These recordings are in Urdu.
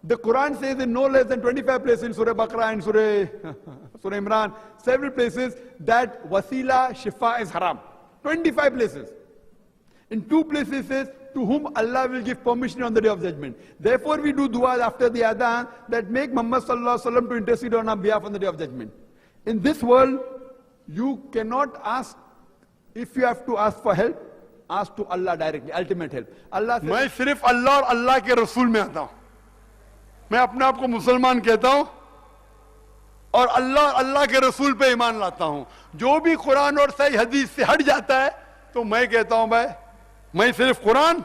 The Quran says in no less than 25 places in Surah Baqarah and Surah Imran, several places, that wasila, shifa is haram. 25 places. In 2 places it says, to whom Allah will give permission on the day of judgment. Therefore we do dua after the adhan that make Muhammad sallallahu alaihi wasallam to intercede on our behalf on the day of judgment. In this world, you cannot ask, if you have to ask for help, ask to Allah directly, ultimate help. Allah says, میں صرف اللہ اور اللہ کے رسول میں آتا ہوں. میں اپنے آپ کو مسلمان کہتا ہوں اور اللہ کے رسول پہ ایمان لاتا ہوں. جو بھی قرآن اور صحیح حدیث سے ہٹ جاتا ہے تو میں کہتا ہوں بھائی میں صرف قرآن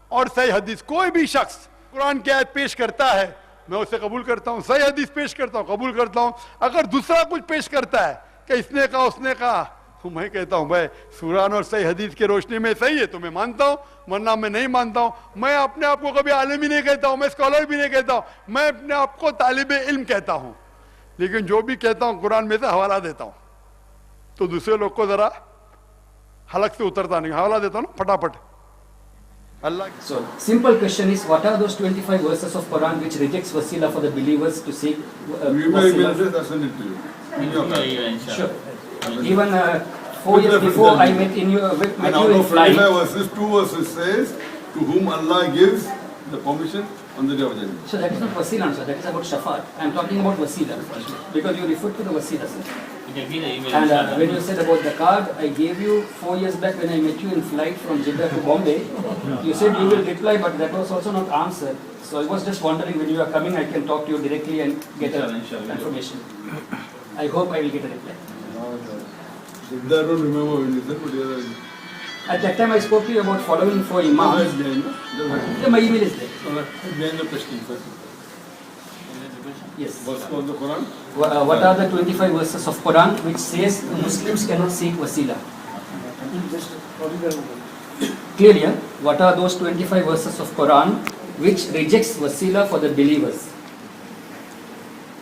اور صحیح حدیث. کوئی بھی شخص قرآن کی آیت پیش کرتا ہے میں اسے قبول کرتا ہوں, صحیح حدیث پیش کرتا ہوں قبول کرتا ہوں. اگر دوسرا کچھ پیش کرتا ہے کہ اس نے کہا اس نے کہا تو میں کہتا ہوں بھائی قرآن اور صحیح حدیث کی روشنی میں صحیح ہے تو میں مانتا ہوں, ورنہ میں نہیں مانتا ہوں. میں اپنے آپ کو کبھی عالم ہی نہیں کہتا ہوں, میں اسکالر بھی نہیں کہتا ہوں, میں اپنے آپ کو طالب علم کہتا ہوں. لیکن جو بھی کہتا ہوں قرآن میں سے حوالہ دیتا ہوں تو دوسرے لوگ کو ذرا حلق سے اترتا نہیں, حوالہ دیتا ہوں نا پھٹافٹ. اللہ So, simple question is, what are those 25 verses of Quran which rejects wasila for the believers to seek wasila? I'll send it to you. In your card. Sure. Even 4 years before I met you And out in of flight. 25 verses, 2 verses says, to whom Allah gives the permission on the day of judgment. So that is not wasila, sir. That is about shafaat. I am talking about wasila. Because you referred to the wasila, sir. You can read the email. And when you said about the card, I gave you 4 years back when I met you in flight from Jeddah to Bombay. You said you will reply, but that was also not answered. So I was just wondering when you are coming, I can talk to you directly and get information. I hope I will get a reply. I don't remember when you said, but yeah. At that time I spoke to you about following 4 imams. Yeah, my email is there. Behind the question, sir. Yes. Verse of the Quran. What are the 25 verses of Quran which says Muslims cannot seek wasila? Clearly, yeah? What are those 25 verses of Quran which rejects wasila for the believers?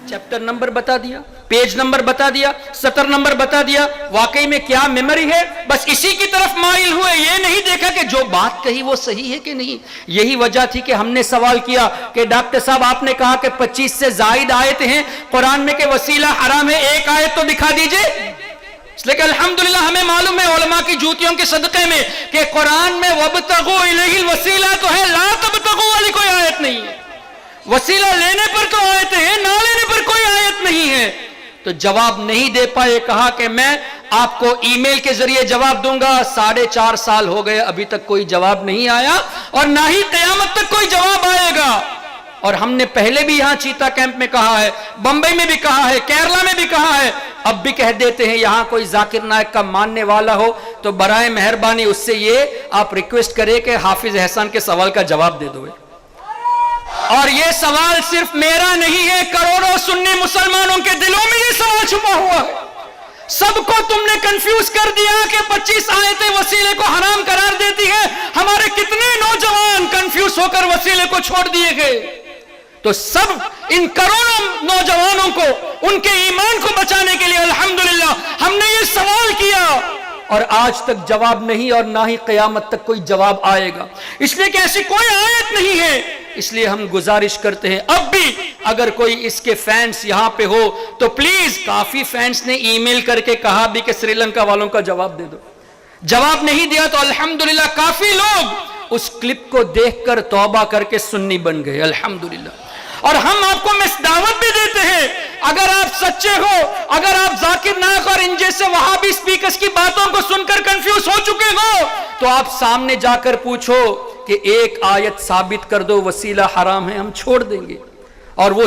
Chapter number بتا دیا, پیج نمبر بتا دیا, سطر نمبر بتا دیا. واقعی میں کیا میموری ہے, بس اسی کی طرف مائل ہوئے, یہ نہیں دیکھا کہ جو بات کہی وہ صحیح ہے کہ نہیں. یہی وجہ تھی کہ ہم نے سوال کیا کہ ڈاکٹر صاحب آپ نے کہا کہ 25 سے زائد آیت ہیں قرآن میں کہ وسیلہ حرام ہے, ایک آیت تو دکھا دیجئے. اس لیے کہ الحمدللہ ہمیں معلوم ہے علماء کی جوتیوں کے صدقے میں کہ قرآن میں وَابْتَغُوا إِلَيْهِ الْوَسِيلَةَ تو ہے, لَا تَبْتَغُوا والی کوئی آیت نہیں ہے. وسیلہ لینے پر تو آیت ہے, نہ لینے پر کوئی آیت نہیں ہے. تو جواب نہیں دے پائے, کہا کہ میں آپ کو ای میل کے ذریعے جواب دوں گا. 4.5 سال ہو گئے, ابھی تک کوئی جواب نہیں آیا اور نہ ہی قیامت تک کوئی جواب آئے گا. اور ہم نے پہلے بھی یہاں چیتا کیمپ میں کہا ہے, بمبئی میں بھی کہا ہے, کیرلا میں بھی کہا ہے, اب بھی کہہ دیتے ہیں. یہاں کوئی ذاکر نائک کا ماننے والا ہو تو برائے مہربانی اس سے یہ آپ ریکویسٹ کرے کہ حافظ احسان کے سوال کا جواب دے دو. اور یہ سوال صرف میرا نہیں ہے, کروڑوں سنی مسلمانوں کے دلوں میں یہ سوال چھپا ہوا ہے. سب کو تم نے کنفیوز کر دیا کہ 25 آیتیں وسیلے کو حرام قرار دیتی ہیں. ہمارے کتنے نوجوان کنفیوز ہو کر وسیلے کو چھوڑ دیے گئے. تو سب ان کروڑوں نوجوانوں کو ان کے ایمان کو بچانے کے لیے الحمدللہ ہم نے یہ سوال کیا اور آج تک جواب نہیں, اور نہ ہی قیامت تک کوئی جواب آئے گا. اس لیے کہ ایسی کوئی آیت نہیں ہے. اس لیے ہم گزارش کرتے ہیں اب بھی اگر کوئی اس کے فینس یہاں پہ ہو تو پلیز, کافی فینس نے ای میل کر کے کہا بھی کہ سری لنکا والوں کا جواب دے دو. جواب نہیں دیا تو الحمدللہ کافی لوگ اس کلپ کو دیکھ کر توبہ کر کے سنی بن گئے الحمدللہ. اور ہم آپ کو دعوت بھی دیتے ہیں, اگر آپ سچے ہو, اگر آپ ذاکر نائک اور ان جیسے وہابی سپیکرز کی باتوں کو سن کر کنفیوز ہو چکے ہو تو آپ سامنے جا کر پوچھو کہ ایک آیت ثابت کر دو وسیلہ حرام ہے, ہم چھوڑ دیں گے. اور وہ